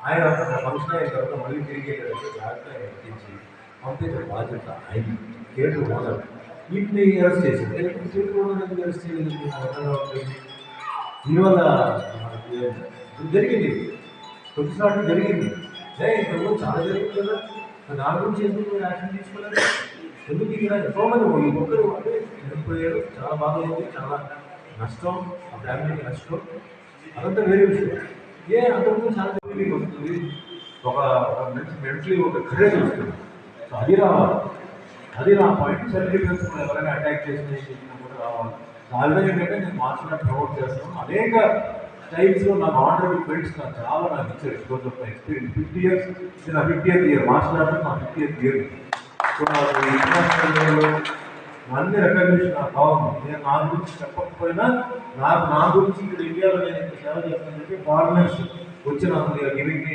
ఆయన ఫంక్షన్ అయిన తర్వాత మళ్ళీ తిరిగి జాగ్రత్తగా ఎక్కించి పంపించే బాధ్యత ఆయన థియేటర్ ఓనర్ వీటిని అరెస్ట్ చేసింది. థియేటర్ ఓనర్ ఎందుకు అరెస్ట్ చేయలేదు? దీనివల్ల జరిగింది, కొద్దిసార్లు జరిగింది, ఇంతకు చాలా జరిగింది కదా, దాని గురించి ఎందుకు యాక్షన్ తీసుకోలేదు? ఎందుకు ఇక్కడ ఎంతో మంది ఈ ఒక్కరు అంటే చనిపోయారు, చాలా బాధైంది, చాలా నష్టం, ఆ ఫ్యామిలీకి నష్టం, అదంతా వేరే విషయం. అంతకుముందు చాలా ఫీలింగ్ వస్తుంది, ఒక మంచి మెంటలీ ఒక కరేజ్ వస్తుంది. సో అది రావాలి, అది నా పాయింట్. సెల్ఫ్ డిఫెన్స్ ఎవరైనా అటాక్ చేసినా కూడా రావాలి. దానిలో ఏంటంటే నేను మార్షల్ ఆర్ట్ ప్రమోట్ చేస్తాను. అనేక స్టైల్స్లో నాకు ఆనరబుల్ బెల్ట్స్ నాకు ఇచ్చారు. Because of my experience. 50 years ఇది నా 50th year, మార్షల్ ఆర్ట్ నా 50th year. సో నాకు ఇంటర్నేషనల్ లెవెల్లో అన్ని రికగ్నిషన్ నాకు బాగుంది. నేను నా గురించి చెప్పకపోయినా నా గురించి ఇక్కడ ఇండియాలో నేను సేవ చేస్తానని చెప్పి ఫారినర్స్ వచ్చి నాకు గివింగ్